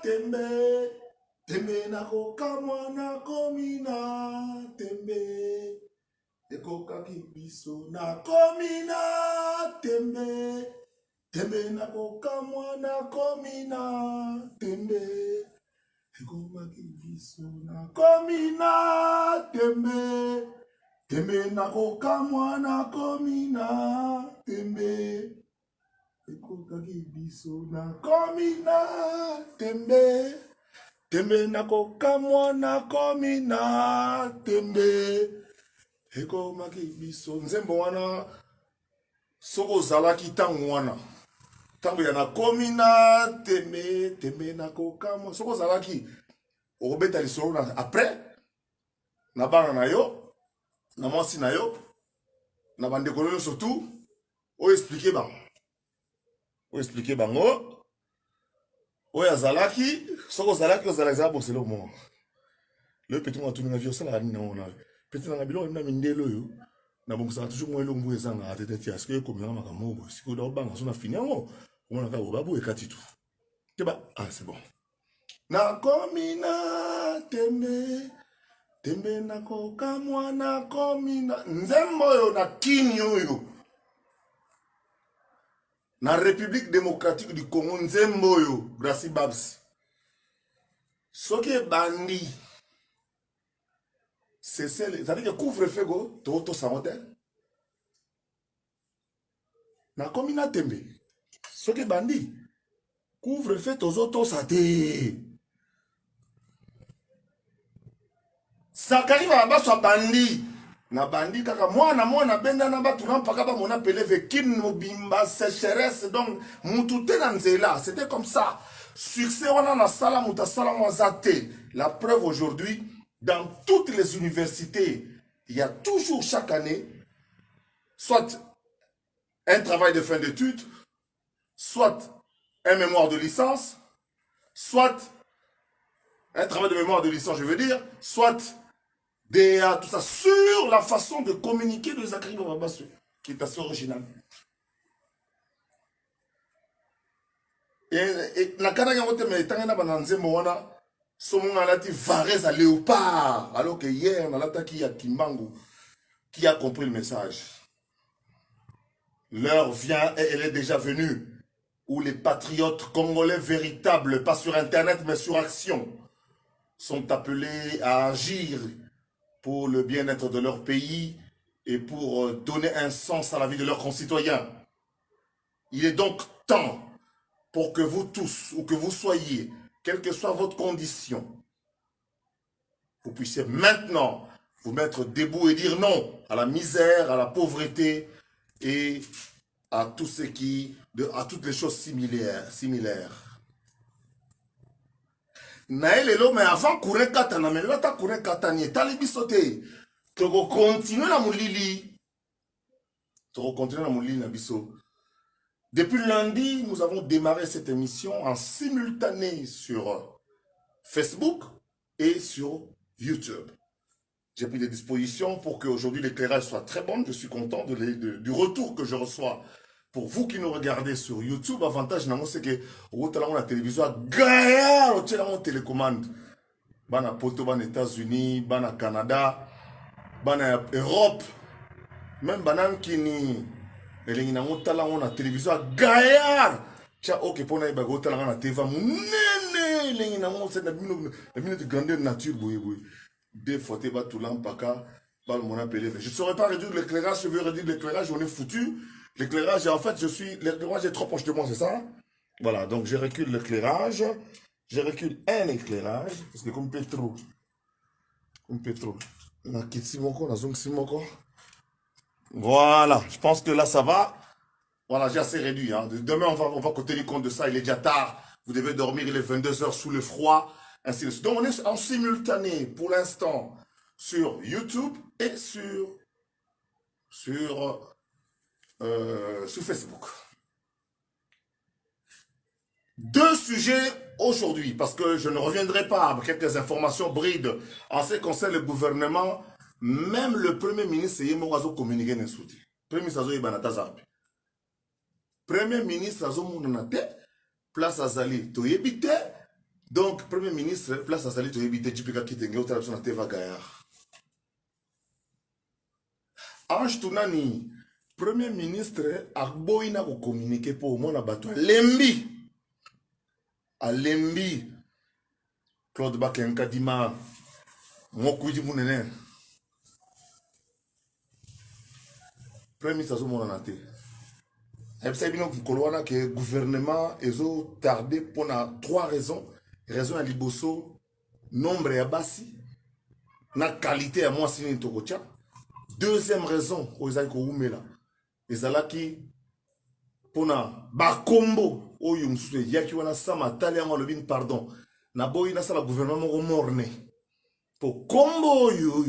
tembe. Tembe nakoka mwana komina tembe. Ekoka kibiso nakomina tembe. Tembe nakoka mwana komina tembe. Ekoka kibiso nakomina tembe. Tembe nakoka mwana komina tembe. Ekoka kibiso nakomina tembe. Tembe nakoka mwana komina tembe. Ekoma kibiso nzembo wana soko zalaki tango wana tango ya na komina tembe tembe nakoka mwana soko zalaki okobeta lisolo na après na bana na yo na mwasi na yo na bandeko nyonso tu oyo expliquer bango oyo azalaki soko ozalaki ozalaki boselo mo le petit moi tout na vie osala nini na petit na biloko na mindelo yo na bongisa toujours moi elongo ezanga atete ya ce que comme na makambo bo siko do banga so na fini yango on ka babu ekati tu te ba ah c'est bon na komina tembe tembe na koka mwana komina nzembo yo na kini yo na République démocratique du Congo nzembo yo Gracie Babs soki bandi c'est celle ça veut dire couvre-feu go to samote na komina tembe soki bandi couvre-feu to sate sakari ba baso bandi na bandi kaka mwana benda na batu na mpaka ba mona peleve kin mobimba sécheresse donc mutu te na nzela c'était comme ça succès wana na sala muta sala mwazate la preuve aujourd'hui dans toutes les universités il y a toujours chaque année soit un travail de fin d'études soit un mémoire de licence soit un travail de mémoire de licence je veux dire soit DA, tout ça, sur la façon de communiquer de Zachary Bababassou, qui est assez original. Et la Canada, mais tant que bananze moana, son a lati varese à léopard, alors que hier on a l'attaqué à Kimbangu, qui a compris le message. L'heure vient et elle est déjà venue, où les patriotes congolais véritables, pas sur internet mais sur action, sont appelés à agir pour le bien-être de leur pays et pour donner un sens à la vie de leurs concitoyens. Il est donc temps pour que vous tous, ou que vous soyez, quelle que soit votre condition, vous puissiez maintenant vous mettre debout et dire non à la misère, à la pauvreté et à tout ce à toutes les choses similaires. Naëlelo, mais avant courir katana, mais là t'as courir katani, t'as les bisoté. Tu continuer la moulili. Tu continuer la moulili na biso. Depuis lundi, nous avons démarré cette émission en simultané sur Facebook et sur YouTube. J'ai pris des dispositions pour qu'aujourd'hui l'éclairage soit très bon. Je suis content du retour que je reçois. Pour vous qui nous regardez sur YouTube, avantage, c'est que vous avez la télévision, Gaïa, vous avez la télécommande. Bana poto, bana États-Unis, bana Canada, bana Europe, même bana Kini, et vous avez la télévision, Gaïa. Tiens, ok, pour nous, vous avez la TV, c'est la minute de grandeur nature, des photos, tout l'empaka, je ne saurais pas réduire l'éclairage, je veux réduire l'éclairage, on est foutu. L'éclairage, en fait, l'éclairage est trop proche de moi, c'est ça? Voilà, donc je recule l'éclairage. Je recule un éclairage. Parce que comme Petro. Voilà, je pense que là, ça va. Voilà, j'ai assez réduit. Hein. Demain, on va tenir compte de ça. Il est déjà tard. Vous devez dormir, il est 22 h sous le froid. Ainsi de suite. Donc, on est en simultané, pour l'instant, sur YouTube et sur Facebook. Deux sujets aujourd'hui, parce que je ne reviendrai pas avec quelques informations brides en ce qui concerne le gouvernement. Même le Premier ministre Yemorazo communiqué n'est soutenu. Premier ministre Azo Ibanata Zambi. Premier ministre Azo Mounanate, place Azali, Toyebite, Donc, Premier ministre, place à salir, tu as évité Jipika Kitenge, au travail sur la Teva Gaillard. Ange Tounani, Premier ministre, Arboina ko communiquer pour moi, bateau. Lembi, Claude Bakenka Dima, Mokuidi Mounene. Premier ministre, Azo Monanate. Et ça, le gouvernement est tardé pour 3 raisons. Raison à Liboso, nombre à Bassi, na qualité à moi, c'est Tokocha. Deuxième raison, aux Oumela, les Alaki, pour na Bakombo, au Yumsu, Yaki wana Sama, Taliama Levin, pardon, na boy na sa la gouvernement au morne. Pour Kombo, yo.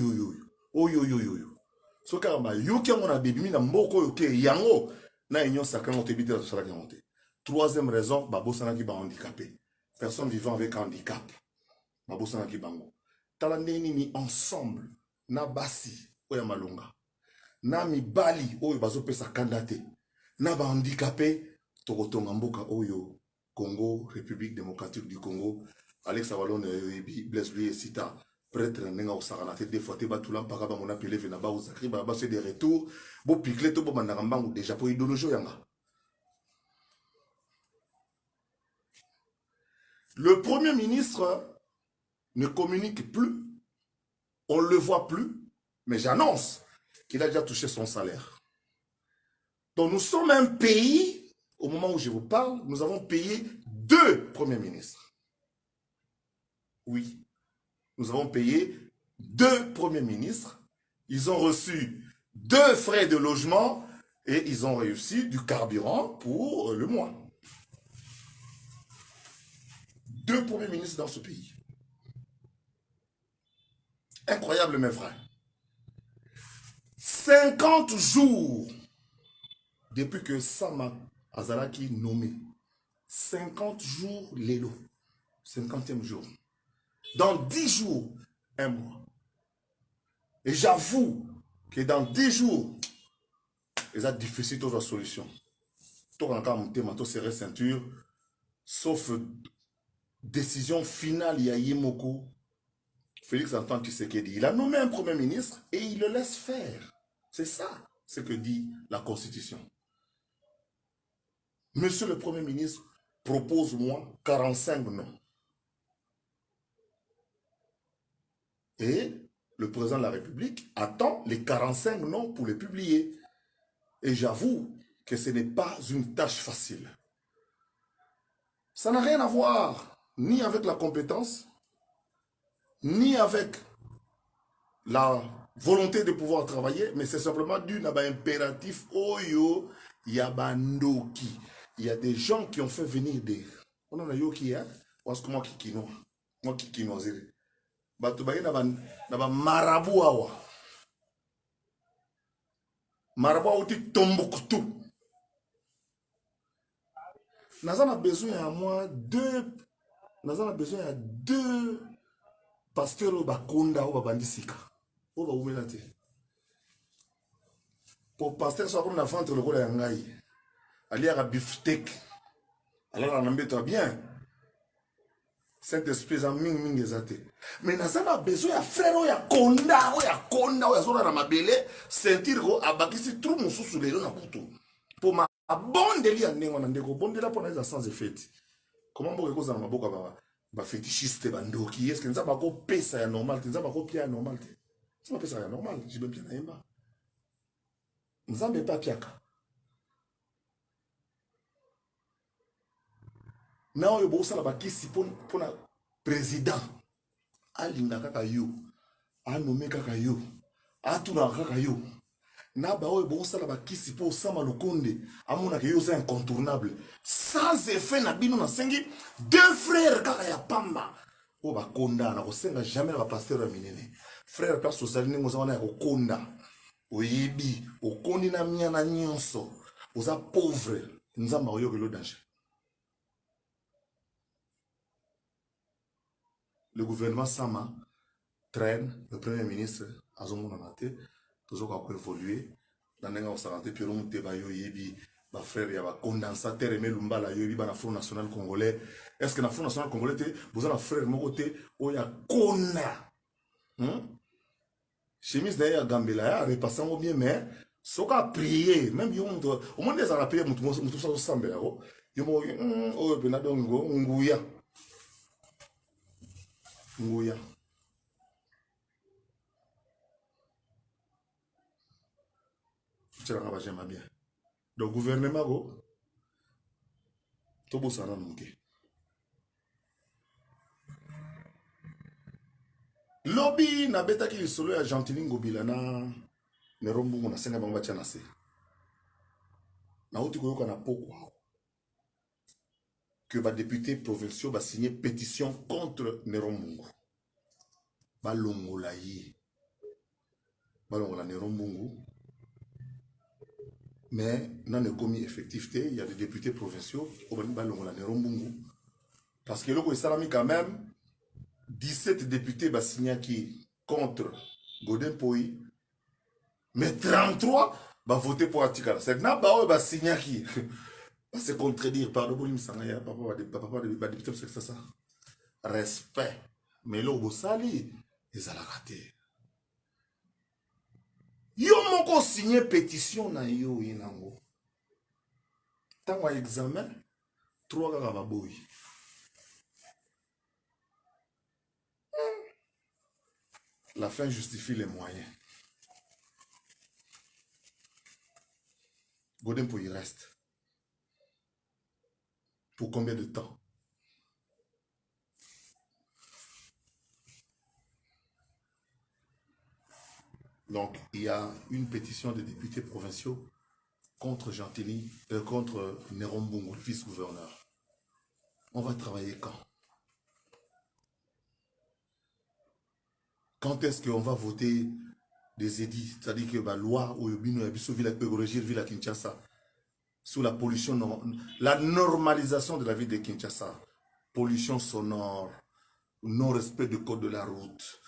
So karamba, Yuki a mon abébimi, na Mboko, yoke, Yango. Na union sacrée, on t'ébite à tout monté. Troisième raison, Babo Sanaki ba handicapé. Personne vivant avec handicap. Babo Sanaki bango. Talandeni ni ensemble. Na basi, oya malunga. Na mi bali, oyo bazo pesa kandate. Na ba handicapé, tokotonga mboka oyo. Congo, République démocratique du Congo. Alex Avalon, Blaise lui et Sita. Prêtre nenga osaranate des fois te batulam para ba mona pele vena ba uzakri ba ba c'est des retours bo pikle to bo mandaramba ou déjà pour idéologie yanga. Le premier ministre ne communique plus, on ne le voit plus, mais j'annonce qu'il a déjà touché son salaire. Donc nous sommes un pays, au moment où je vous parle, nous avons payé 2 premiers ministres. Oui, nous avons payé 2 premiers ministres. Ils ont reçu 2 frais de logement et ils ont réussi du carburant pour le mois. 2 premiers ministres dans ce pays. Incroyable, mes frères. 50 jours depuis que Sama Azalaki nommé. 50 jours l'élo. 50e jour. Dans 10 jours, un mois. Et j'avoue que dans 10 jours, il est difficile de trouver la solution. Tout le monde serré ceinture, sauf décision finale, il y a Yemoko, Félix Antoine Tshisekedi. Il a nommé un premier ministre et il le laisse faire. C'est ça ce que dit la Constitution. Monsieur le Premier ministre, propose-moi 45 noms. Et le président de la République attend les 45 noms pour les publier. Et j'avoue que ce n'est pas une tâche facile. Ça n'a rien à voir ni avec la compétence, ni avec la volonté de pouvoir travailler, mais c'est simplement d'un impératif Oyo Yabandoki. Il y a des gens qui ont fait venir des... On en a yo qui est, parce que moi qui kino, moi qui kino zéro. Batubaye na ba marabu awa. Marabu awa ti Tombouctou. Nazan a besoin à moi 2. Nazan a besoin à 2 pasteurs au Bakonda ou Babandisika. Ou Baoumelate. Pour pasteur soit comme la vente le rôle yangai. Ali à biftec. Alors on en met bien. Saint-Esprit en ming ezate. Mais Nazan a besoin à frère ou ya konda ou ya zona na mabele sentir abakisi trou mususu lelo na kutu. Pour ma bondeli andengo na ndeko bondela pour na sans effet. Comment vous pouvez vous dire que fétichiste bandoki est-ce que nous avons pas pesa ya normal, nous avons pas pia normal. C'est pas pesa ya normal, je vais bien naimba. Nous avons pas piaka. Na oyo bosa la bakisi pour na président. Alinga kaka yo. A nommé kaka yo. A tuna kaka yo. Na ba oyo bosa la bakisi pour sama lokonde. Amona ke yo c'est incontournable. Sans effet na bino na sengi 2 frères kaka ya pamba. O ba konda na ko senga jamais ba pasteur ya minene. Frère place sociale ni ngoza wana ya ko konda. Oyebi, okondi na miana nyonso. Oza pauvre. Nzamba oyo ke lo danger. Le gouvernement Sama traîne le premier ministre Azomo Nanate, toujours qu'on peut évoluer. Dans les gens santé, puis on te bayo yebi, frère, il y a un condensateur et Lumbala, il y a un Front National Congolais. Est-ce que dans le Front National Congolais, vous avez un frère, mon côté, où il y a Kona. Chemise d'ailleurs, Gambela, repassant bien, mais ce qu'on a prié, même au moins des arabes, tout ça ensemble. Il y a oh, Benadongo, Nguya. Nguya. J'aime bien. Donc, gouvernement, tout ça, non, lobby na betaki lisolo ya Gentili Ngobila na Nerombungu na senga bango batia na se. Na uti koyoka na pokwa que ba député provinciaux ba signé pétition contre Nerombungu. Ba longola yi. Ba longola Nerombungu. Mais non ne commis effectivité, il y a des députés provinciaux qui ont ba longola Nerombungu. Parce que loko salami quand même 17 députés ba signé qui contre Godin Poi. Mais 33 va voter pour Atikala. C'est que Naba va signer qui va se contredire. Pardon pour l'imsangaya. Papa va député parce que c'est ça. Respect. Mais là, au sali, ils ont raté. Yo moko signé pétition na yo inango. Tant qu'on examen, 3 gars va boy. La fin justifie les moyens. Godin pour y reste. Pour combien de temps? Donc, il y a une pétition des députés provinciaux contre Gentili, contre Nerombungu, le vice-gouverneur. On va travailler quand? Quand est-ce qu'on va voter des édits? C'est-à-dire que la loi ou ville à Kinshasa sous la pollution, la normalisation de la ville de Kinshasa, pollution sonore, non-respect du code de la route,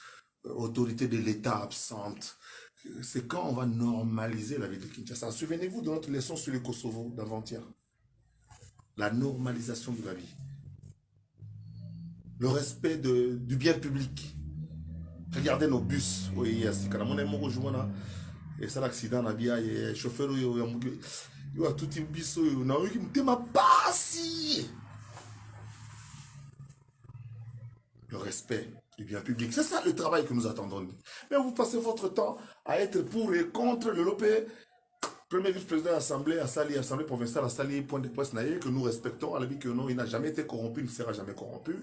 autorité de l'État absente. C'est quand on va normaliser la ville de Kinshasa. Souvenez-vous de notre leçon sur le Kosovo d'avant-hier. La normalisation de la vie. Le respect du bien public. Regardez nos bus. Oui, il y a et ça l'accident, il y a un chauffeur, il y a tout un bus, il y a ma passe. Le respect du bien public. C'est ça le travail que nous attendons. Mais vous passez votre temps à être pour et contre le l'OPE. Premier vice-président de l'Assemblée, Assemblée provinciale, à Sali, point de presse naïe, que nous respectons, à la vie que non, il n'a jamais été corrompu, il ne sera jamais corrompu.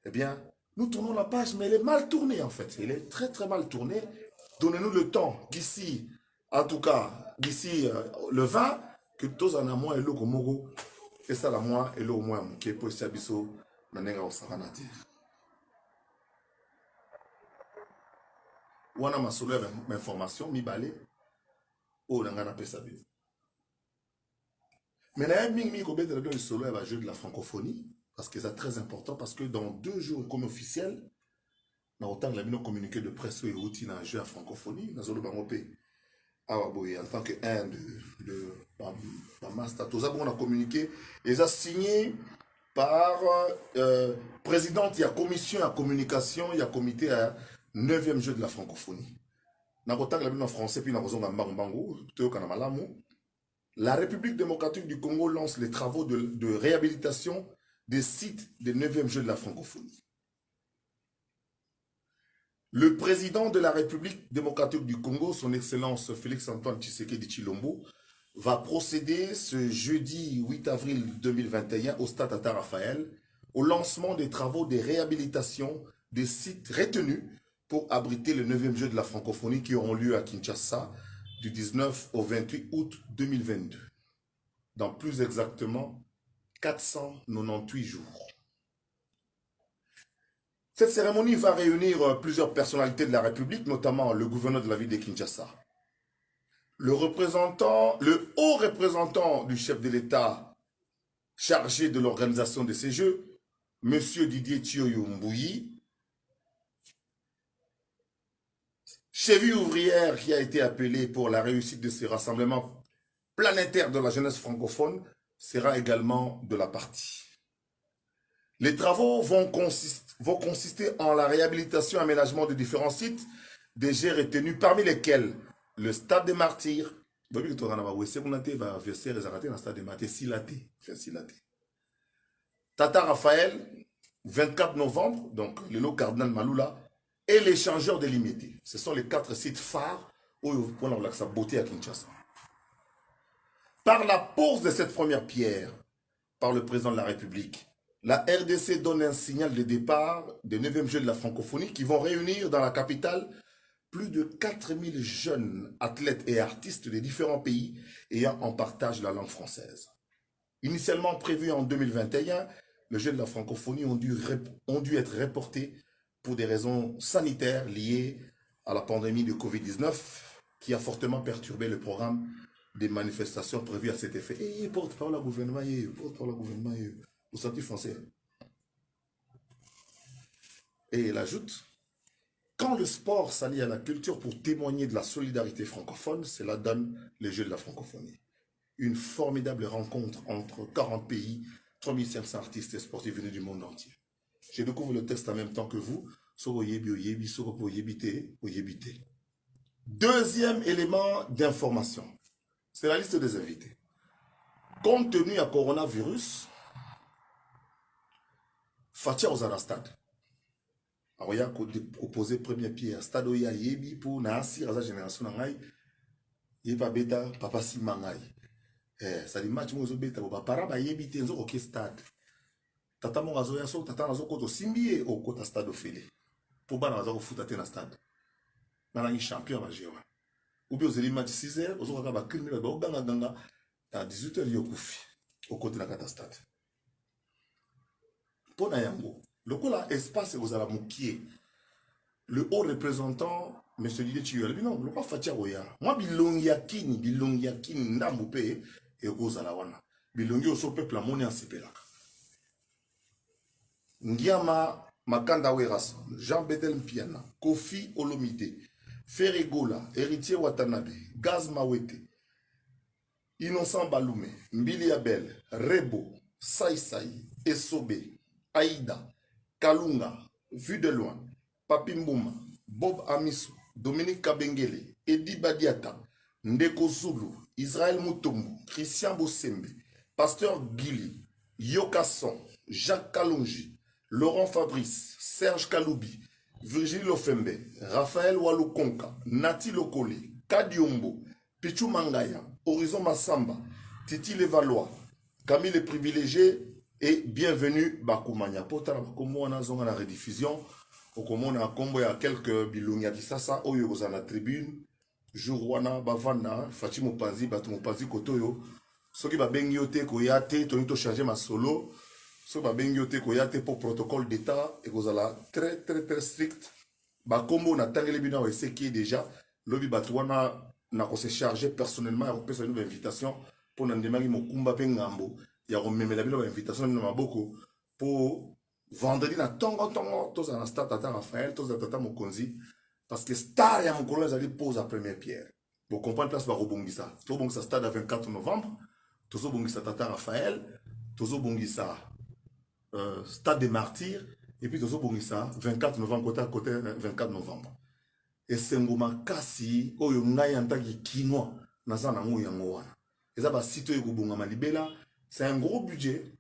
Eh bien, nous tournons la page, mais elle est mal tournée en fait. Elle est très très mal tournée. Donnez-nous le temps d'ici, en tout cas, d'ici le 20, que tous en amont et l'eau comme Mogo, et ça la moi et l'eau au moins, qui est pour Sabiso, Nanenga au Saranati. Wana ma soulève information, mi balé, oh, Nangana Pesabi. Mais là, mi ko bête de solo va jouer de la francophonie. Parce que c'est très important, parce que dans 2 jours comme officiel, dans autant que la communiqué de presse et routine à jeu à francophonie, dans le Bangopé, en tant que un de master, tout ça, on a communiqué, et ça signé par présidente, il y a commission à communication, il y a comité à 9e jeu de la francophonie. Dans autant que la français, puis dans le la République démocratique du Congo lance les travaux de réhabilitation des sites des 9e Jeux de la francophonie. Le président de la République démocratique du Congo, son Excellence Félix-Antoine Tshisekedi Tshilombo, va procéder ce jeudi 8 avril 2021 au stade Tata Raphaël au lancement des travaux de réhabilitation des sites retenus pour abriter les 9e Jeux de la francophonie qui auront lieu à Kinshasa du 19 au 28 août 2022. Dans plus exactement 498 jours. Cette cérémonie va réunir plusieurs personnalités de la République, notamment le gouverneur de la ville de Kinshasa, le haut représentant du chef de l'État chargé de l'organisation de ces Jeux, M. Didier Thioyo Mbouyi, cheville ouvrière qui a été appelée pour la réussite de ces rassemblements planétaire de la jeunesse francophone sera également de la partie. Les travaux vont consister en la réhabilitation et aménagement de différents sites déjà retenus, parmi lesquels le Stade des Martyrs, Tata Raphaël, 24 novembre, donc le lot Cardinal Maloula, et l'échangeur délimité. Ce sont les 4 sites phares où vous pouvez avoir sa beauté à Kinshasa. Par la pose de cette première pierre par le président de la République, la RDC donne un signal de départ des 9e Jeux de la francophonie qui vont réunir dans la capitale plus de 4000 jeunes athlètes et artistes de différents pays ayant en partage la langue française. Initialement prévu en 2021, les Jeux de la francophonie ont dû être reportés pour des raisons sanitaires liées à la pandémie de Covid-19 qui a fortement perturbé le programme des manifestations prévues à cet effet. Et porte-parole au gouvernement, au statut français. Et il ajoute, quand le sport s'allie à la culture pour témoigner de la solidarité francophone, cela donne les Jeux de la francophonie. Une formidable rencontre entre 40 pays, 3500 artistes et sportifs venus du monde entier. Je découvre le texte en même temps que vous. Deuxième élément d'information, c'est la liste des invités. Compte tenu à coronavirus, Fatia Ozara Stade. Alors, il y a proposé premier pied à Stade Oya Yebi pour Nasi, la génération Nangai, Yeba Beta, Papa Simangai. Ça dit match mo zo beta ba para ba yebi te nzo ok stade tata mo azo ya so tata nazo ko to simbie o ko ta stade ofele pour bana nazo ko futa te na stade na ngi champion ba jewa ou bien ozeli match 6h ozo ka ba criminel ba ganga ganga à 18h yo kufi au côté na kata stade pona yango lokola espace ozala mukie le haut représentant monsieur Didier Tuyol non lokwa fatia oya moi bilongi ya kini ndambu pe et kozala wana bilongi oso peuple amoni asepelaka Ngiama Makanda Weras, Jean Bedel Mpiana, Kofi Olomide, Ferregola, Héritier Watanabe, Gaz Mawete, Innocent Balume, Mbili Abel, Rebo, Saïsaï, Esobe, Aïda, Kalunga, Vue de Loin, Papi Mbouma, Bob Amisu, Dominique Kabengele, Edi Badiata, Ndeko Zulu, Israël Mutombo, Christian Bossembe, Pasteur Gili, Yokasson, Jacques Kalonji, Laurent Fabrice, Serge Kaloubi, Virginie Lofembe, Raphaël Walukonka, Nati Lokole, Kadiombo, Pichou Mangaya, Horizon Massamba, Titi Levalois, Camille le Privilégié et bienvenue Bakoumania. Pota Bakoumou on a zonga la rediffusion. Au commun a combo ya quelques bilongia di sasa oyo oza na tribune. Jourwana Bavana, Fatimo Panzi, Batumo Panzi Kotoyo. Soki ba bengi yote koyate, tonito changer ma solo. So ba bengi yote koyate pour protocole d'état et kozala très strict. Ba combo na tangele bina wa seki déjà lobi batwana na ko se charger personnellement ya kopesa une invitation pour na ndemaki mokumba pe ngambo ya ko memela bino ba invitation na maboko pour vendredi na tongo toza na stade Tata Raphaël toza Tata Mokonzi parce que star ya mokolo ezali pose à première pierre. Vous comprenez place ba robongisa. To bongisa stade à 24 novembre, tozo bongisa Tata Raphaël, tozo bongisa Stade des Martyrs et puis tozo bongisa 24 novembre côté 24 novembre. Et sengoma kasi oyo ngai antaki kinois naza na ngo yango wana. Eza ba site yo bonga malibela, c'est un gros budget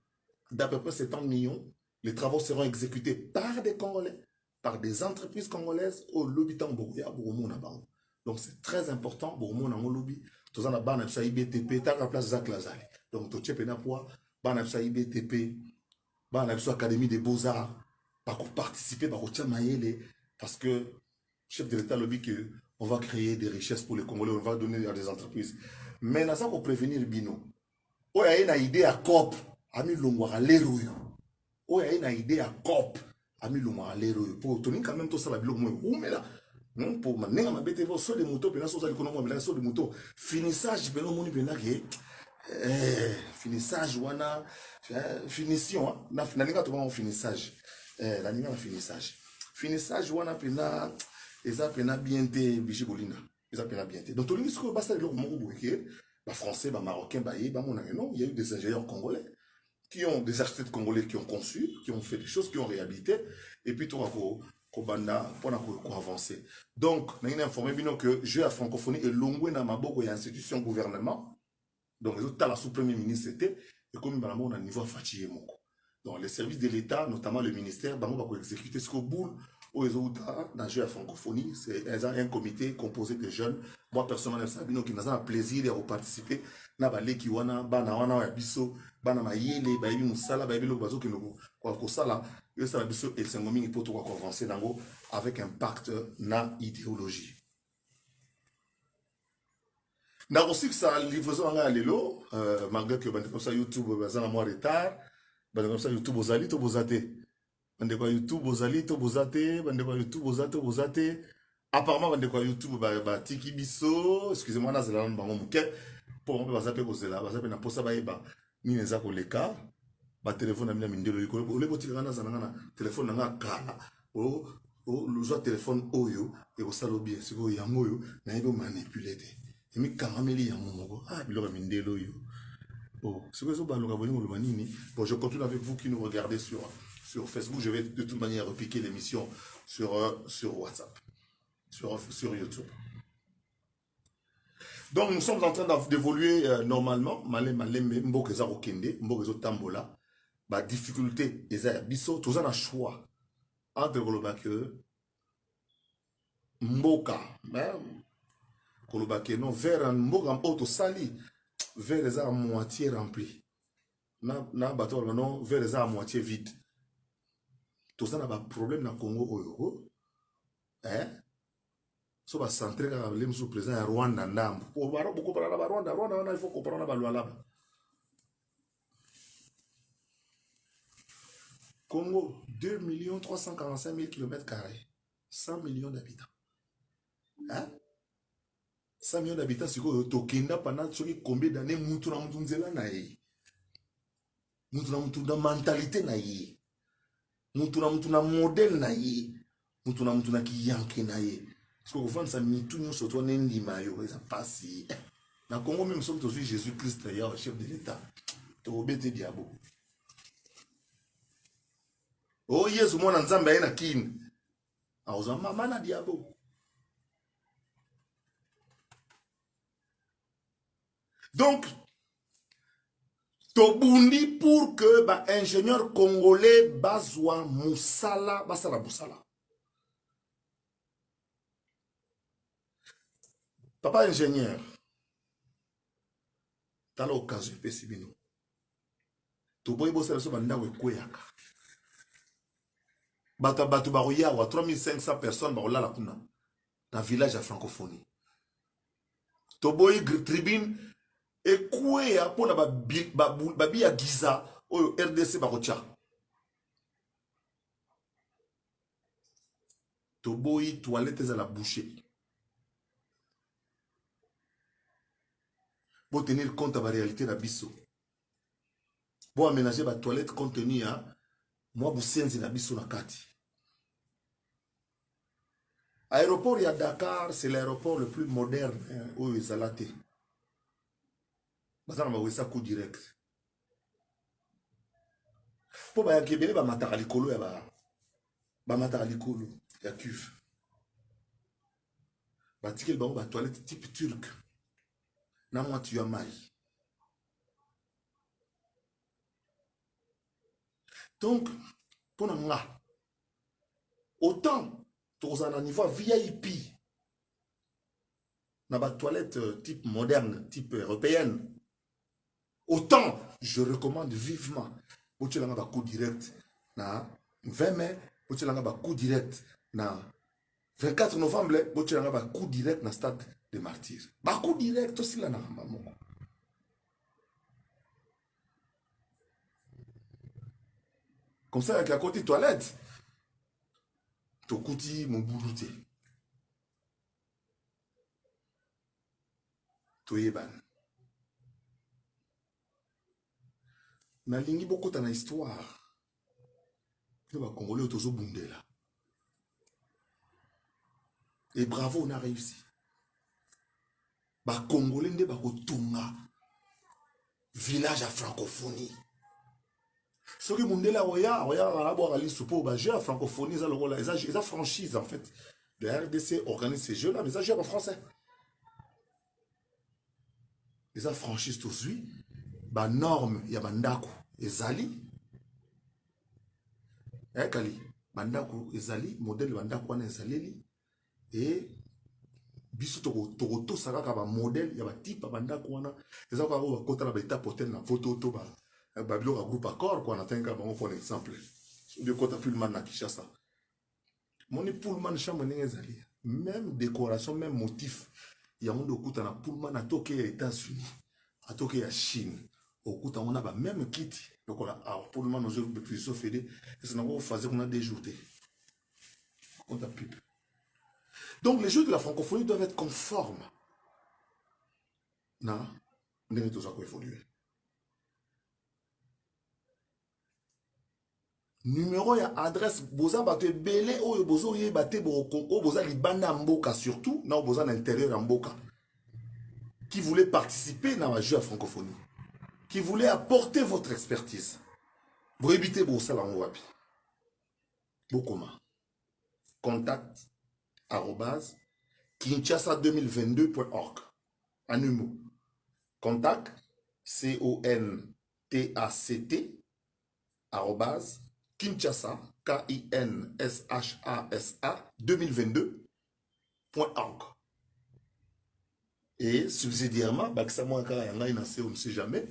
d'à peu près 70 millions. Les travaux seront exécutés par des Congolais, par des entreprises congolaises au lobby Tambourya Bourmona Bango. Donc c'est très important Bourmona ngo lobby. Tozana bana psa IBTP ta place Jacques Lazare. Donc to tchepena poa bana psa IBTP bana psa Académie des Beaux-Arts pour participer par Otia Mayele parce que chef de l'État lobby que on va créer des richesses pour les Congolais, on va donner à des entreprises. Mais na ça pour prévenir bino. Oya ina idée à COP ami longwa leroyo. Oya ina idée à COP ami longwa leroyo. Pour tenir quand même tout ça la bilo moi ou mais là non pour manenga mabete vo so de moto pena so za likono mo so de moto finissage pena moni pena ke finissage wana finition na finalinga to ba finissage la ninga na finissage wana pena eza pena bien te bichibolina eza pena bien te donc to lingi sko basa le mo boke Bah, français, bah, marocain, bah, non, il y a eu des ingénieurs congolais, des architectes congolais qui ont conçu, qui ont fait des choses, qui ont réhabilité, et puis tout Kobanda, pour avancer. Donc, nous avons informé que jeu à francophonie est longue dans ma boque et institution gouvernement. Donc, les autres, la sous-premier ministre, c'était, et comme on a un niveau fatigué. Donc, les services de l'État, notamment le ministère, on va exécuter ce qu'au bout, aux autres, dans le jeu à francophonie, c'est un comité composé de jeunes. Moi, personnellement, Sabino, qui m'a plaisir de participer. Na bale ki wana, bana wana ya biso, bana mayele, ba yebi musala, ba yebi lo bazo ki no ko sala, yo sala biso et sengomi pour tout avancer dango avec un pacte na idéologie. Na aussi que ça livraison anga lelo, malgré que bande comme ça YouTube bazana moi retard, bande comme ça YouTube ozali to bozate. Bande kwa YouTube ozali to bozate, bande kwa YouTube ozate bozate. Apparemment bande kwa YouTube ba tiki biso, excusez-moi na zela bango muke. Pour moi bazape kozela, bazape na posa ba yeba ni neza koleka. Ba téléphone na mina mindelo yiko. Ole botika na zana na téléphone na kala. O le téléphone oyo et au salobi siko yango yo na yebo manipuler te. Emi kangameli ya mongo biloko mindelo yo. Bon, ce que bon, je continue avec vous qui nous regardez sur Facebook. Je vais de toute manière repiquer l'émission sur WhatsApp, sur YouTube. Donc, nous sommes en train d'évoluer normalement. Ma difficulté, tout ça, un choix entre le mboka, kolobake non vers un mboka auto sali vers les à moitié rempli na bateau non vers les à moitié vide tout ça n'a pas problème na Congo oyo so ba centré ka le musu président ya Rwanda ndambo pour baro beaucoup para ba Rwanda il faut comprendre ba loi là Congo 2 345 000 km², 100 millions d'habitants, 100 millions d'habitants, c'est quoi? Tokenda pendant combien d'années Moutouna Moutounzela naïe. Moutouna Moutouna mentalité naïe. Moutouna Moutouna modèle naïe. Moutouna Moutouna qui yanke naïe. Parce que vous faites ça, Moutouna surtout n'endi mayo, ça passe. Dans le Congo, même si vous êtes Jésus-Christ, le chef de l'État, tu es bête diabo. Oh, yes, moi, dans Zambia, il y a kin. Ah, vous avez maman diabo. Donc, Tobundi pour que ba ingénieur congolais bazwa musala basala musala. Papa ingénieur, t'as l'occasion de faire bino. Toboy bossa so banda we koyaka. Batu baroya wa 3500 personnes barola la kuna. Dans village à francophonie. Toboy tribune et kwea pona babi ya giza oyo RDC barocha. Toboy toilette à la boucher. Pour tenir compte de la réalité de la biso. Pour aménager la toilette compte tenu à moi busenzi na biso na kati. Aéroport ya Dakar, c'est l'aéroport le plus moderne où ils allaient. Parce qu'on a ça coup direct. Pour ba kebele ba mataka likolo ya ba mataka likolo ya cuve. Ba tikel ba ba toilette type turc. Na moi tu as mai. Donc pour nga autant tous un niveau VIP na ba toilette type moderne, type européenne. Autant je recommande vivement pour tu l'as coup direct na 20 mai, pour tu l'as coup direct na 24 novembre, pour tu l'as coup direct na stade des martyrs. Ba coup direct aussi là na maman. Comme ça avec la côté toilette. To kuti mon boulouté. To yeban. Na lingi beaucoup dans histoire. Nous va Congolais autozo bundela. Et bravo, on a réussi. ba Congolais nde ba kotunga village à francophonie. Ce que Mundela oya arabo ali supo ba jeu à francophonie ça lokola ça franchise en fait. Le RDC organise ces jeux là mais ça joue en français. Les franchise tout suit ba norme ya bandako ezali kali bandako ezali modèle bandako wana ezaleli et biso to saka ba modèle ya ba type bandako wana eza ko ba kota na ba état porter na photo to ba biloko groupe accord quoi na tenga bango pour exemple de kota Pullman na Kinshasa moni Pullman chambre ndenge ezali même décoration même motif ya monde okuta na Pullman na toke ya États-Unis à toke ya Chine okuta on a ba même kit donc alors Pullman nos autres plus fédé c'est na ko fazer qu'on a des jours on a pub. Donc les jeux de la francophonie doivent être conformes na ndenge to za ko évoluer. Numéro et adresse boza bato belé oyo bozo yeba te boko boza libanda mboka surtout na boza na l'intérieur en mboka qui voulait participer dans la jeu à francophonie qui voulait apporter votre expertise vous évitez bosa la wapi bokoma contact arobase kinshasa2022.org en numéro contact contact arobase Kinshasa, Kinshasa 2022.org. Et subsidiairement, bakisa moi encore yanga inasé on ne sait jamais.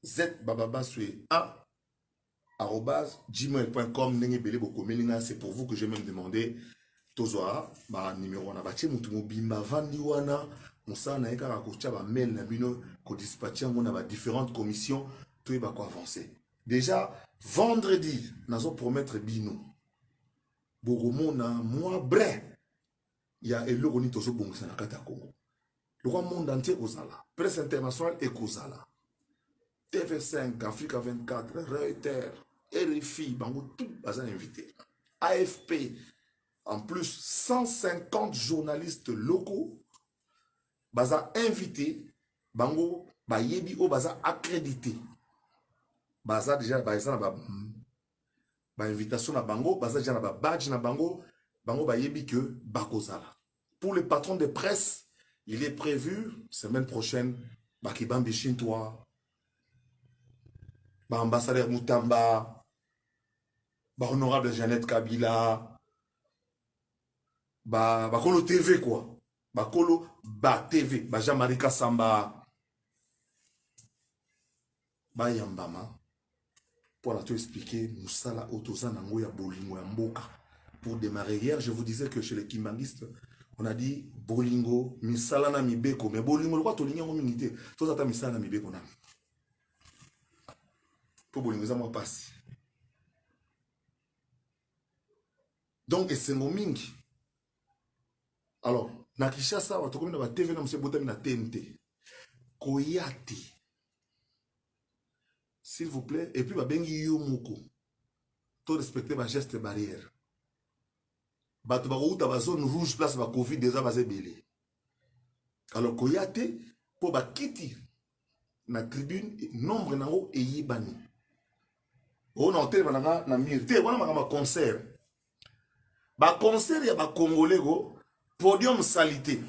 zbababasue1 arobase gmail.com nenge belé bokomelinga c'est pour vous que j'ai même demandé tozoa ba numéro na batie mutu mobimba vandi wana musana ekaka kotia ba mail na bino ko dispatcher ngona ba différentes commissions to ba ko avancer. Déjà, vendredi, nous allons promettre bino. Boromona, moi, bré. Il y a le Roni Tozo Bongsa na Kata Congo. Le roi monde entier Kozala. Presse internationale et Kozala. TV5, Africa 24, Reuters, RFI, Bango, tout baza invité. AFP, en plus, 150 journalistes locaux, baza invité. Bango, Bayebi, o baza accrédité. Baza déjà baza na ba invitation na bango baza déjà na ba badge na bango bango ba yebi que bakozala. Pour les patrons de presse, il est prévu semaine prochaine ba Kibambi Chintwa, ba ambassadeur Mutamba, ba honorable Jeannette Kabila, ba Kolo TV quoi. Ba Kolo ba TV, ba Jean-Marie Kassamba, ba Yambama. Pour tout expliquer, Moussala Otoza Nangoya Bolingo Mboka. Pour démarrer hier, je vous disais que chez les kimbangistes, on a dit Bolingo, Misala na Mibeko. Mais Bolingo, le roi Tolinga Mominité. Tout ça, Misala na Mibeko. Pour Bolingo, ça m'a passé. Donc, et c'est mon mingi. Alors, na Kinshasa, on a trouvé na TV, na Monsieur Botami na TNT. Koyate. S'il vous plaît, et puis, bengi yo moko. Tout respecter ma geste barrière. Bato ba outa ba zone rouge place ba Covid déjà basé belé. Alors koyate pour ba kiti na tribune nombre nango e yibani. O na hotel bananga na mirte wana makama concert. Ba concert ya ba congolais go podium salité.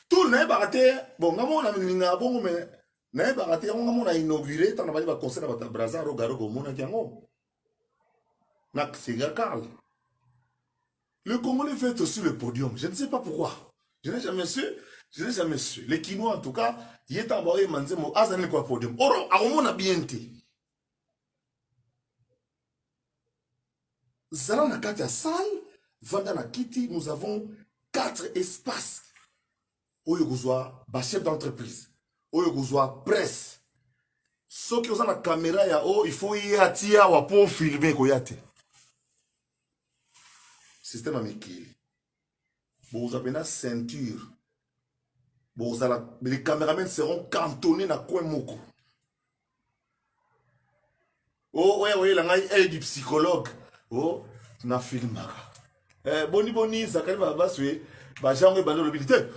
Tout na ba raté bon ngamo na minga bongo mais na ba raté ngamo na inauguré tant na ba concert ba Brazza Rogaro go mona kiango. Na Siga Karl. Le Congolais fait aussi le podium. Je ne sais pas pourquoi. Je n'ai jamais su. Je n'ai jamais su. Les Kinois, en tout cas, ils étaient envoyés Manzemo Azane quoi podium. Oro, Aromon a bien été. Zalana Katia Salle, Vandana Kiti, nous avons 4 espaces. Oyogozwa, chef d'entreprise. Oyogozwa, presse. Ceux qui ont la caméra, il faut y attirer pour filmer. Système américain. Vous avez une ceinture. Les caméramans seront cantonnés dans le coin moko. Oh, ouais, là, il y a du psychologue. Oh, na film. Boni, Zakari Babaswe. Bah, j'ai envie de le militaire.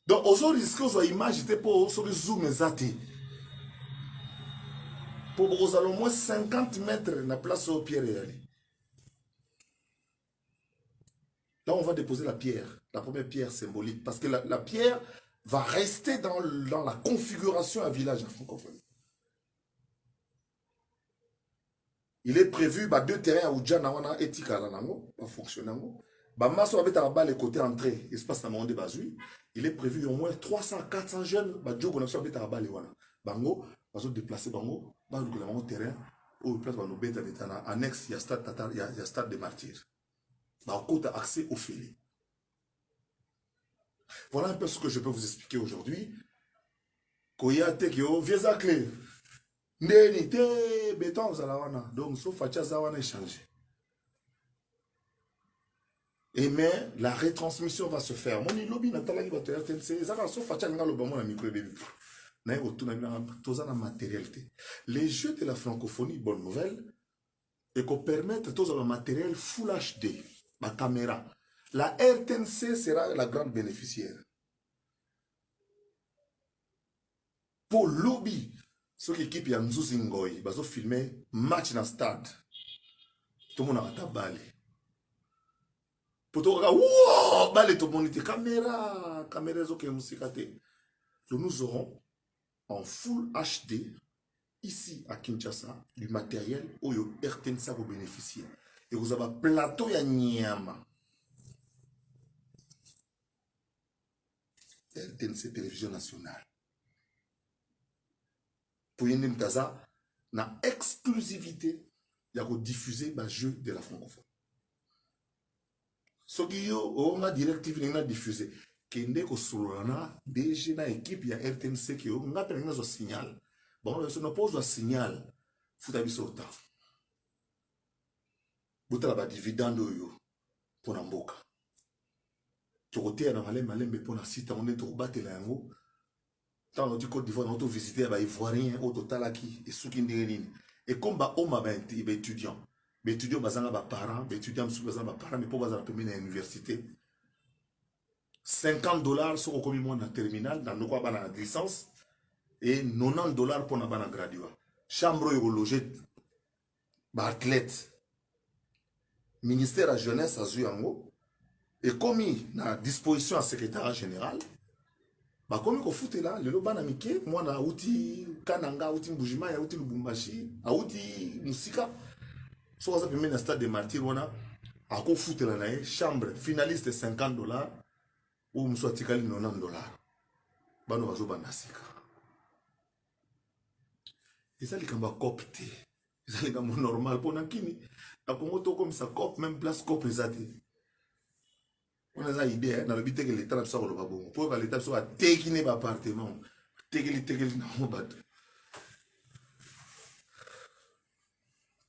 Donc, aujourd'hui, ce que vous avez imaginé pour sur le zoom exact. Pour vous allez au moins 50 mètres la place au pierre et aller. Là, on va déposer la pierre, la première pierre symbolique, parce que la pierre va rester dans la configuration à village francophone. Il est prévu bah, 2 terrains à Oudjana et Tikala va fonctionner. Bah, Masso avec les côtés entrée, espace dans monde de Bazui. Il est prévu au moins 300-400 jeunes. Bah, Djogo n'a pas avec les Bango, va se déplacer Bango, bah, le terrain, où place va nous bêter annexe, il y a stade Tatar, il y a stade des martyrs. Bah, côté accès au filet. Voilà un peu ce que je peux vous expliquer aujourd'hui. Koyate Kyo, vieux à clé. Ndeni te béton zalawana. Donc, sauf Fatia Zawana échangé. Et mais la retransmission va se faire. Mon lobby n'a pas la RTNC. Zara sauf Fatia n'a le bon la micro bébé. N'a autour n'a matérialité. Les jeux de la francophonie, bonne nouvelle, et qu'on permette tout le matériel Full HD, ma caméra. La RTNC sera la grande bénéficiaire. Pour lobby, ceux qui équipent Yanzou Zingoy, ils vont filmer match dans le stade. Tout le monde a ta balle. Pour tout le monde, balle tout le monde, caméra, nous aurons en Full HD, ici à Kinshasa, du matériel où RTNC va bénéficier. Et vous avez un plateau ya Nyama. RTNC Télévision Nationale. Pour y avoir une exclusivité, il y a diffuser le jeu de la francophone. Ce qui est directive, il y a diffusé. Kende ko solana déjà na équipe ya RTNC qui on appelle un signal. Bon, ça ne pose un signal. Faut avoir ça. Vous avez des dividendes pour Namboka. Tu as un malem pour la site, on est au bas de la yango. Tant on dit Côte d'Ivoire, on a visité les Ivoiriens au total qui et ceux qui n'ont et comme bah on m'a étudiant, mais étudiant bazanga ba parents, mais étudiant sous bazanga ba parents, mais pour bazanga permis à l'université. $50 sur comme moi dans terminal, dans nos quoi la licence et $90 pour na bana graduat. Chambre logé ba athlète. Ministère de la jeunesse a Zuyango et commis na disposition à secrétaire général. Bah comme qu'on fout là, le loba na mike, moi na outi Kananga, outi Mbujima, ya outi Lubumbashi, a outi Musika. So ça permet na stade de martyrs wana a ko fout là na chambre finaliste $50 ou mso atikali $90. Bano bazo banasika. Et ça likamba copte. Ça likamba normal pour nakini. Na Congo to comme ça cop même place cop ezati. On a une idée, dans le but que l'État n'a pas le bon. Pour que l'État soit téquiné par appartement, téquiné dans bateau.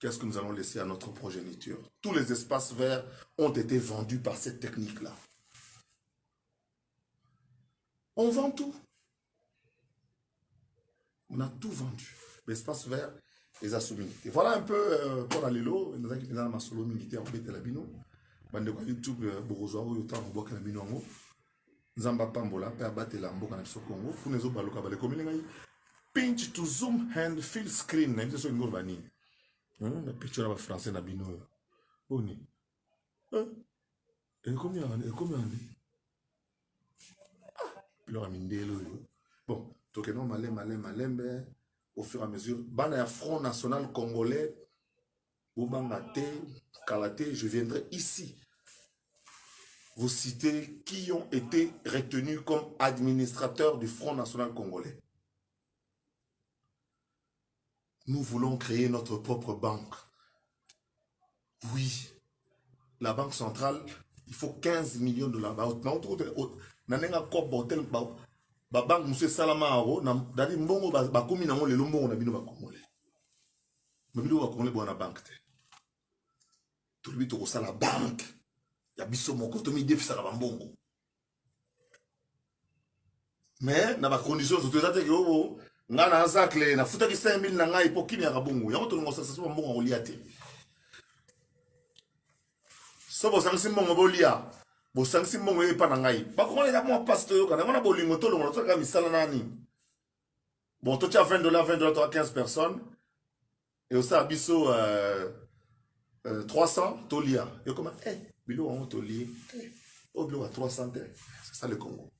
Qu'est-ce que nous allons laisser à notre progéniture? Tous les espaces verts ont été vendus par cette technique-là. On vend tout. On a tout vendu. L'espace vert, les assoumis. Et voilà un peu pour aller l'eau. Nous avons dans ma solo militaire en fait la bino. Bande kwa YouTube bokozo oyo tango boka na bino ngo nzamba pambola pe abatela mboka na biso Congo fune zo baloka bale komeli ngai pinch to zoom hand fill screen na biso ngoro bani na picture ba français na bino boni et combien leur mindelo bon donc non malembe au fur et à mesure bana ya Front National Congolais Boubangate, Kalaté, je viendrai ici vous citer qui ont été retenus comme administrateurs du Front National Congolais. Nous voulons créer notre propre banque. Oui, la banque centrale, il faut 15 millions de dollars. La banque monsieur Salama Aro, dadi mbongo ba komi nango lelo mbongo na bino ba Congolais. Mbino ba Congolais bona banque te. Tout le monde a la banque. Il y a biso moko to mi defisa la bambongo. Mais na ba conditions to tezate ke obo ngana azakle na futa ki 5000 na ngai pokini ya kabongo. Ya to ngo sasa mbongo oliate. So bosangisi mbongo bolia. Bosangisi mbongo yepa na ngai. Bakongole ya mwa passe to yoka. Na bolingo to longo to ka misala nani. Bon, toi tu as $20, toi 15 personnes. Et au ça biso 300 tolia. Et comment bilo on toli. Au bilo à 300. C'est ça le Congo.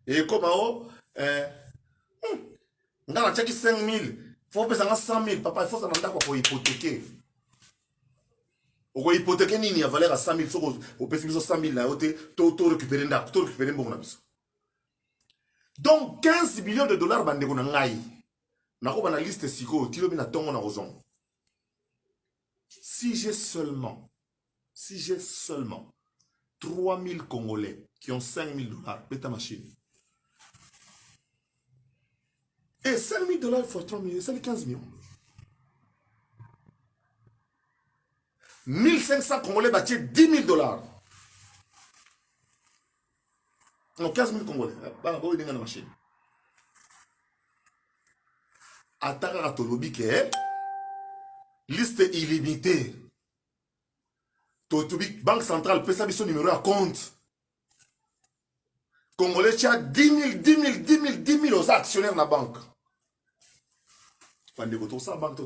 Et comment on a checké 5000. Faut payer 100 000. Papa, il faut ça pour hypothéquer. Au hypothéquer nini a valeur à 100 000. Au pèse 100 000 là, tu récupérer ndak, tu récupérer bon biso. Donc 15 millions de dollars bande ko na ngai. Na ko bana liste siko, tilo bina tongo na rozon. Si j'ai seulement 3000 Congolais qui ont 5 000 dollars, bêta machine. Et 5 000 dollars fois 3 millions, c'est les 15 millions. 1500 Congolais bâtis 10 000 dollars. Non, 15 000 Congolais. Bah, il y a une machine. Ataka Katolobi qui est liste illimitée. Totobi, Banque centrale, peut savoir son numéro à compte. Congolais, tu as 10 000 aux actionnaires de la banque. Quand tu as sa banque.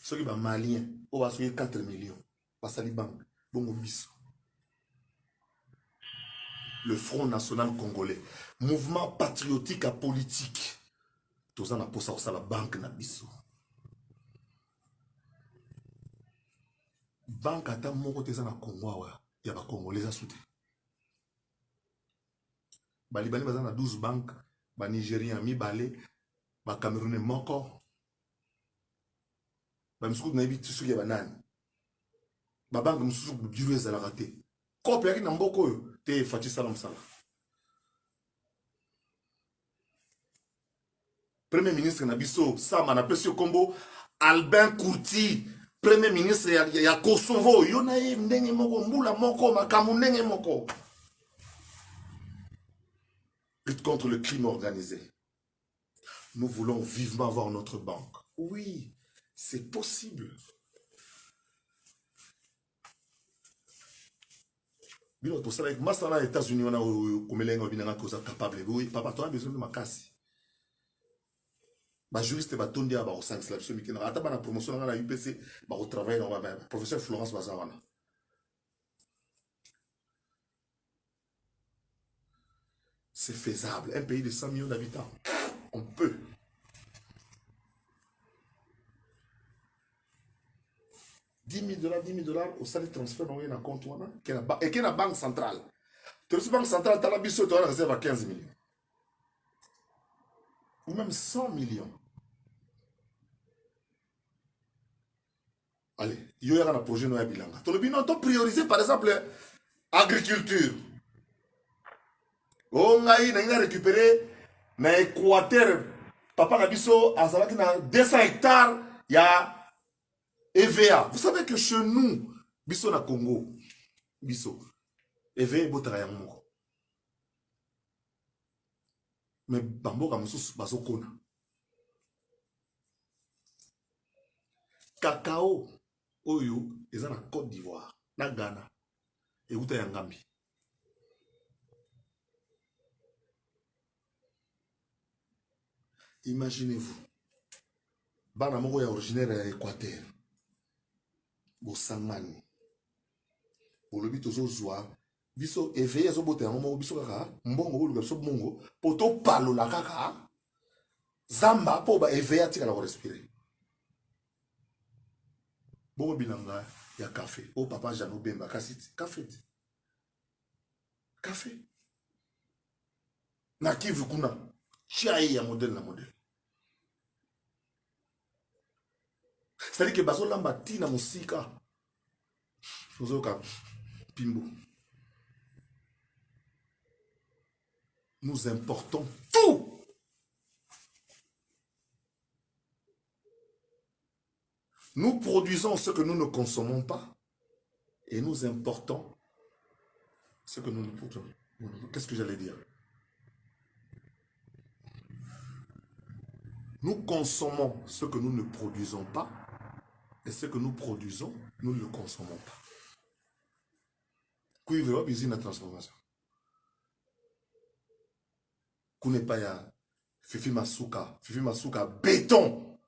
Ceux qui sont maliens, on va souiller 4 millions. Passer les banques. Bon, le Front National Congolais. Mouvement patriotique à politique. Tout ça, on a posé ça la banque na biso. Banque à ta moko te na Congo, il y a pas Congolais à soutenir. Bali baza na 12 banques, ba Nigérien mi balé, ba Camerounais moko. Ba misuku na bitu suki ya banani. Ba banque misuku biru ezala raté. Kope yaki na mboko yo te fati salam sala. Premier ministre na biso sama na pesi kombo Albin Kurti. Premier ministre ya Kosovo, yo na ye ndenge moko mbula moko makamu ndenge moko. Lutte contre le crime organisé. Nous voulons vivement avoir notre banque. Oui, c'est possible. Bino to sala avec masala aux États-Unis on a komelenga binanga koza capable. Oui, papa toi a besoin de makasi. Ba juriste ba tondi ba au 5 slabs mikina ata ba na promotion na UPC ba au travail na ba professeur Florence Bazawana. C'est faisable. Un pays de 100 millions d'habitants. On peut. $10 000 au salaire de transfert dans un compte et qui est la banque centrale. Tu as la banque centrale, tu as la biseau, tu as la réserve à 15 millions. Ou même 100 millions. Allez, il y a un projet de bilanga. Tu as priorisé par exemple l'agriculture. On a récupéré dans l'Équateur. Papa Nabiso a 200 hectares. Il y a EVA. Vous savez que chez nous, Biso na Congo, Biso, EVA est beau travail. Mais Bambo Kamusus Bazokona. Cacao, Oyo, ils ont la Côte d'Ivoire, na Ghana, et où t'es en Gambie. Imaginez-vous, Banamoko est originaire de l'Équateur. Bosangani. Bolobi tozo zwa. Biso éveillé zo bote yango biso kaka. Mbongo boluka biso mbongo. Poto palo la kaka. Zamba po ba éveillé tika la respirer. Bongo bilanga ya café. O papa Jano Bemba kasiti. Café. Café. Na kivu kuna. Chai ya modèle na modèle. C'est-à-dire que bazo lamba tina musika. Ozoka pimbo. Nous importons tout. Nous produisons ce que nous ne consommons pas et nous importons ce que nous ne produisons. Qu'est-ce que j'allais dire? Nous consommons ce que nous ne produisons pas, et ce que nous produisons, nous ne le consommons pas. Cuivre, usine de transformation. Kunepa ya Fifi Masuka, béton.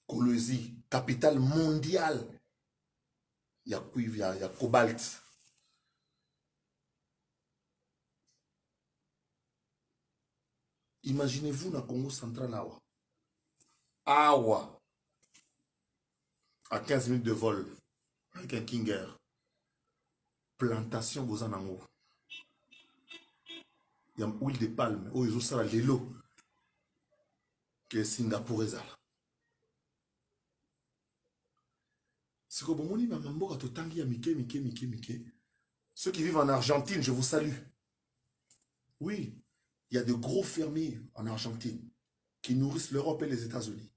Colosie, capitale mondiale. Il y a cuivre, il y a cobalt. Imaginez-vous dans le Congo central, Awa, à 15 minutes de vol, avec un Kinger. Plantation, vous en avez. Il y a huile de palme, où ils ont ça, l'élo, que Singapour est là. C'est que bon, ceux qui vivent en Argentine, je vous salue. Oui, il y a de gros fermiers en Argentine qui nourrissent l'Europe et les États-Unis.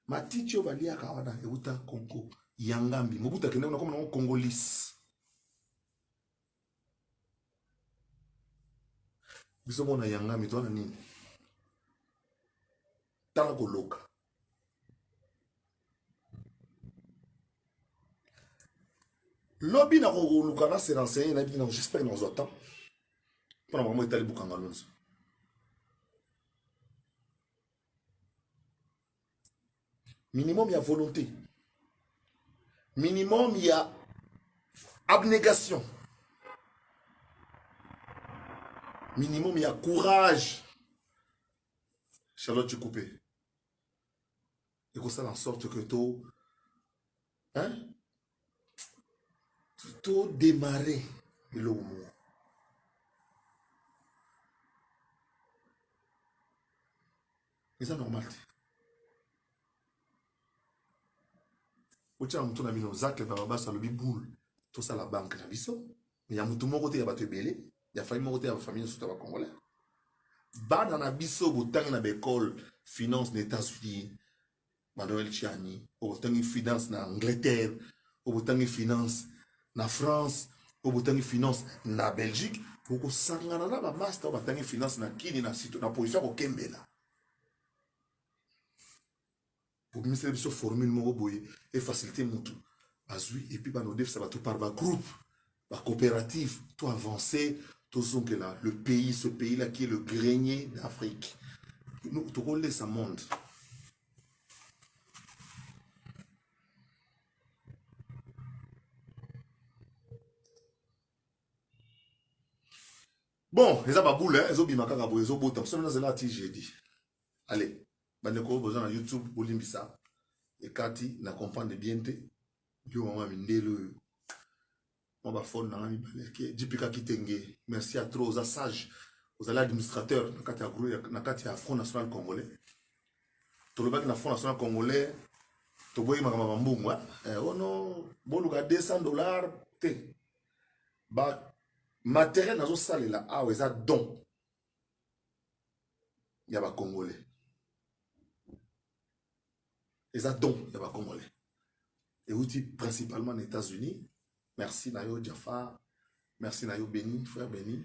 Matitio Valia Kawana, Euta Congo, Yangambi, Mobuta Kenya, on a comme un Congolais. Biso mona Yangambi, toi, nani? Tango Loka. Lobby na Lukana s'est renseigné, j'espère que nous attend. Pendant que moi, je suis allé à Alonso. Minimum, il y a volonté. Minimum, il y a abnégation. Minimum, il y a courage. Charlotte, tu coupes. Et que ça en sorte que tout, hein, tout démarrer le moment. Et ça normal. Ocha mutu na bino zacle va babasa lobi boule. Tout ça la banque na biso. Mais ya mutu moko te ya bato ebele. Ya famille moko te ya famille sous ta congolais. Bana na biso botang na l'école finance des États-Unis. Manuel Chiani, botang finance na Angleterre, botang finance na France, botang finance na Belgique. Boko sangana na ba master botang finance na kini na sito na position ko kembela. Pour me servir sur formule moko boye et faciliter mon tout. Azui et puis bah nos ça va tout par groupe, par coopérative, tout avancer, tout son que là, le pays, ce pays là qui est le grenier d'Afrique. Nous tout rouler ça monde. Bon, les ababoule, hein, les obimaka kabo, les obotam, ça nous là j'ai dit. Allez, bandeko besoin na YouTube, bolimbisa. Et Kati, na comprendre bien te. Yo maman mindelo. Moi ba phone na mi baleke, jipika kitenge. Merci à trop aux sages, aux administrateurs, na kati ya Front National Congolais. To le bak na Front National Congolais, to boyi makama mbungwa. Oh non, boluka $200 te. Ba matériel nazo salela ah eza don. Il y a ba Congolais. Les dons, il y a pas congolais. Et vous dites principalement aux États-Unis. Merci Nayo Jafar. Merci Nayo Beni, frère Beni.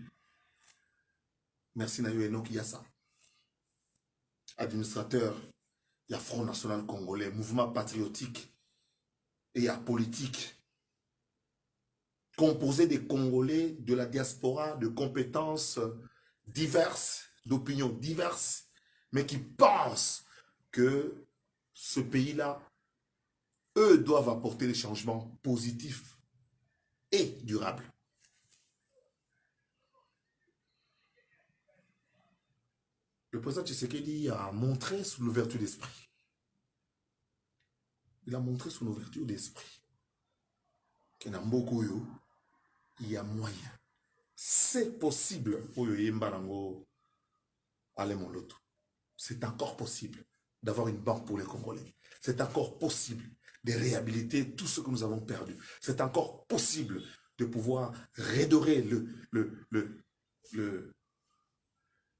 Merci Nayo Enoch Yassa. Administrateur, il y a Front National Congolais, mouvement patriotique et il y a politique. Composé des Congolais de la diaspora, de compétences diverses, d'opinions diverses, mais qui pensent que ce pays-là, eux doivent apporter des changements positifs et durables. Le président Tshisekedi a montré sous l'ouverture d'esprit. Il a montré sous l'ouverture d'esprit qu'il y a beaucoup, il y a moyen. C'est possible pour c'est encore possible d'avoir une banque pour les Congolais. C'est encore possible de réhabiliter tout ce que nous avons perdu. C'est encore possible de pouvoir redorer le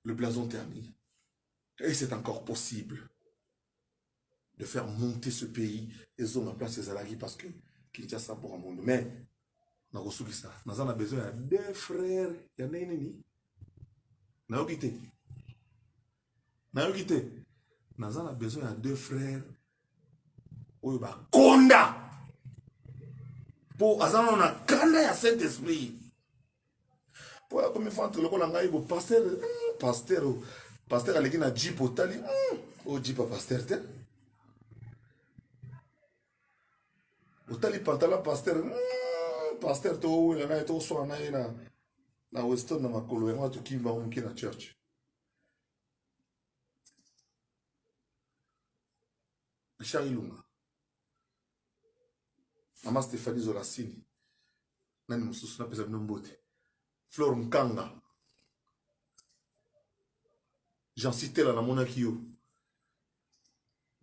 blason terni. Et c'est encore possible de faire monter ce pays et zone en place ces alagis parce que Kinshasa pour un monde. Mais, nous avons besoin de deux frères. Il y en a une. nayoki te nayoki te naza na besoin ya deux frères oyo bakonda mpo aza nano na kanda ya saint esprit mpo akomi fantre lokola ngai bo paster aleki na jip otali oyo jipa paster te otali pantala paster towela na ye toswala na ye na weston na makolo yango atokimba omoki na church richard ilunga mama Stéphanie Zolasini nani mosusu napesa bino mbote Flore Mkanga Jean Citela namonaki yo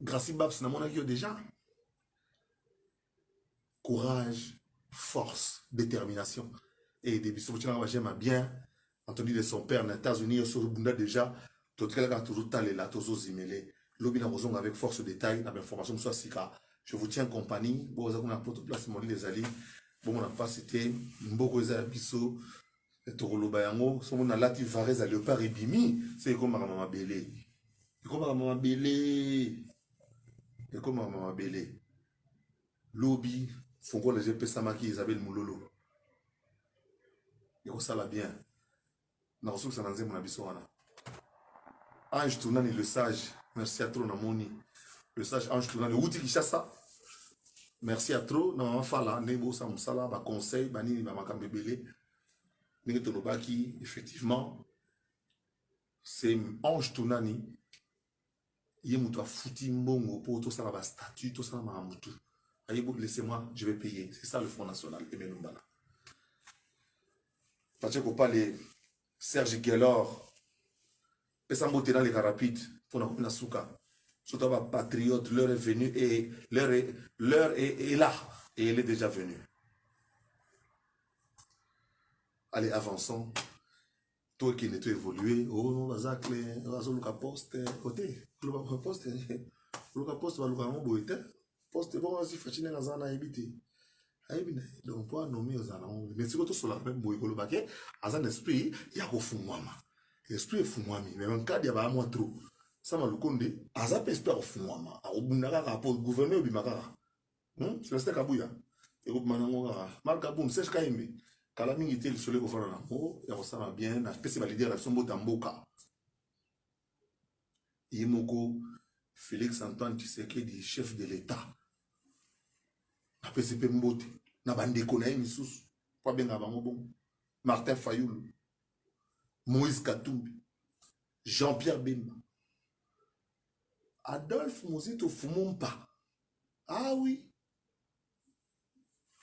Gracie Babs namonaki yo déjà courage force détermination et des bisous j'aime bien entendu de son père aux États-Unis sur Bunda déjà tout là toujours zimélé lobby na bozonga avec force de détail na information soit sika je vous tiens compagnie bon vous avez une porte place mon les alliés bon on a pas cité mboko eza biso tokoloba yango so mona lati varese à léopard ebimi c'est comme mama belé comme mama belé lobby fongo les GP Samaki Isabelle Moulolo yoko sala bien na ressources na nzembo na biso wana Ange Tounani le sage merci à trop na moni le sage Ange Tounani outi Kishasa merci à trop na mama fala ndebo sa musala ba conseil banini ba makambe belé ndenge tolobaki effectivement c'est Ange Tounani ye mutu afuti mbongo po to sala ba statut to sala ma mutu laissez-moi, je vais payer. C'est ça le Front National. Et bien, nous voilà. Parce qu'on parle Serge Guélor, et ça monte dans les rapides pour nous la souka. Surtout les patriotes, l'heure est venue et l'heure est là. Et elle est déjà venue. Allez, avançons. Toi qui n'es pas évolué, oh, vas-y, vas-y, Luka Poste, côté, Luka Poste, Luka Poste, va Luka Moboite. Poste bon aussi fachine na zana ebité ayebi donc pour nommer aux anons mais c'est que tout cela même boyolo baké azan esprit ya ko fumwama esprit fumwami mais en cas ya ba moi trop ça m'a le condé azap esprit fumwama obundaka rapport gouverneur bimaka c'est c'était kabuya et ko manango marka boum c'est kaimbe kala mingi te le soleil ko fana na mo ya ko ça bien na spécial leader la sombo tamboka yemoko Félix Antoine Tshisekedi chef de l'État na PCP Mbote na bandeko na misusu kwa benga bango bon Martin Fayoulou Moïse Katumbi Jean-Pierre Bemba Adolphe Mozito Fumompa ah oui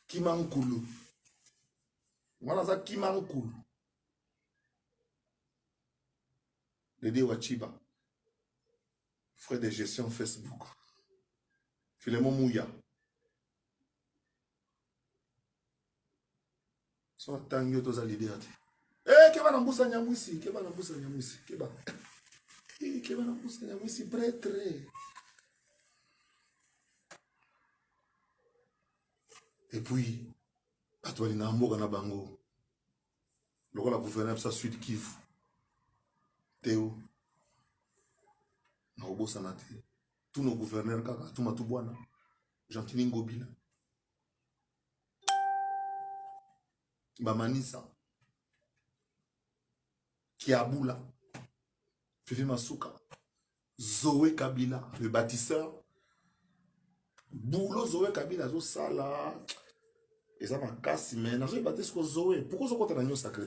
Kimankulu wana za Kimankulu Dédé Wachiba frère de gestion Facebook Philemon Mouya so tangi to za leader keba na mbusa nyamwisi keba na mbusa nyamwisi prêtre et puis atwali na mboka na bango lokola gouverneur sa Sud Kivu Théo na obosa na te tous nos gouverneurs kaka tout matubwana Jean-Tini Ngobila Bamanisa Kiabula Fifi Masuka Zoé Kabila le bâtisseur boulot Zoé Kabila zo sala et ça m'a cassé mais na zo bâtisse ko Zoé pourquoi zo kota na nyo sacré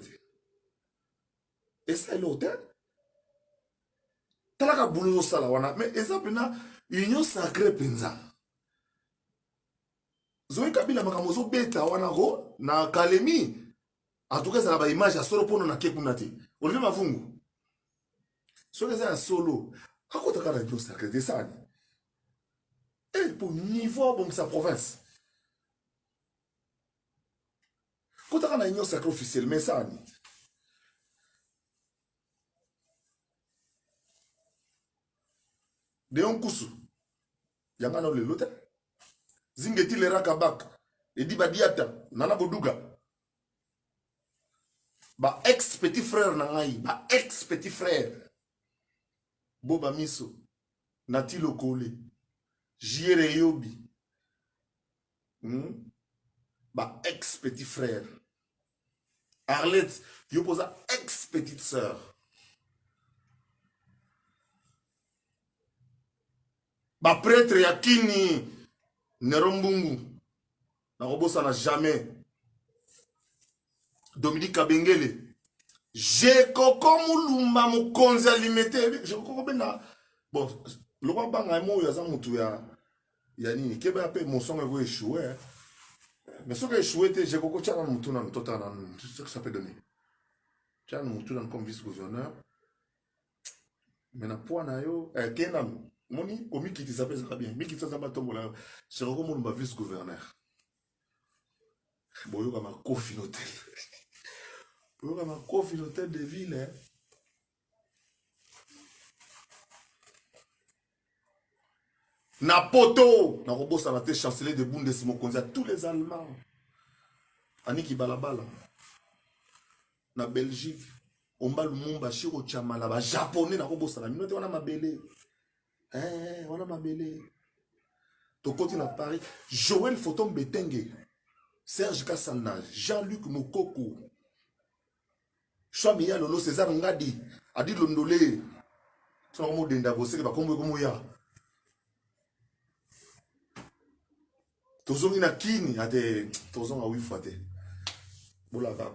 et ça est l'hôtel talaka boulot zo sala wana mais exemple na union sacrée penza Zoé Kabila makambo zo beta wana ro na Kalemi en tout cas ça va image à solo pour na kekuna te olivier mavungu so que ça solo akota kana union sacrée de ça et pour niveau bon sa province kota kana union sacrée officielle mais ça de on kusu yanga na le lote zingeti le rakabak edi badiata nana boduga Ba ex petit frère na ngai, ba ex petit frère. Boba Miso, Nati Lokole, Jire Yobi, ba ex petit frère. Arlette, yo posa ex petite sœur. Ba prêtre Yakini, Nerombungu, na robosa na jamais. Dominique Kabengele. J'ai koko mulumba mukonzi alimete. J'ai koko bena. Bon, le roi banga mo yaza mutu ya nini. Kebe ape mon son go échoué. Mais ce qui a échoué, j'ai koko tchana mutu na tota na. C'est ce que ça peut donner. Tchana mutu na comme vice-gouverneur. Mais na point na yo. Kenam. Moni, au Miki qui s'appelle ça bien. Miki ça va tomber là. J'ai koko mulumba vice-gouverneur. Boyo kama kofi l'hôtel. Boyo kama kofi l'hôtel de ville, hein. Na poto na robosa na te chancelier de Bundesmokonzi à tous les Allemands. Aniki balabala na Belgique omba lumumba shiro chamala ba japonais na robosa na minote wana mabele wana mabele tokoti na Paris Joël Photon Betenge Serge Kassana Jean-Luc Mokoko Chamiya Lolo César Ngadi Adi Londolé so mo denda boseke ba kombo ko moya tozongi na kini ate tozonga wifate bola ba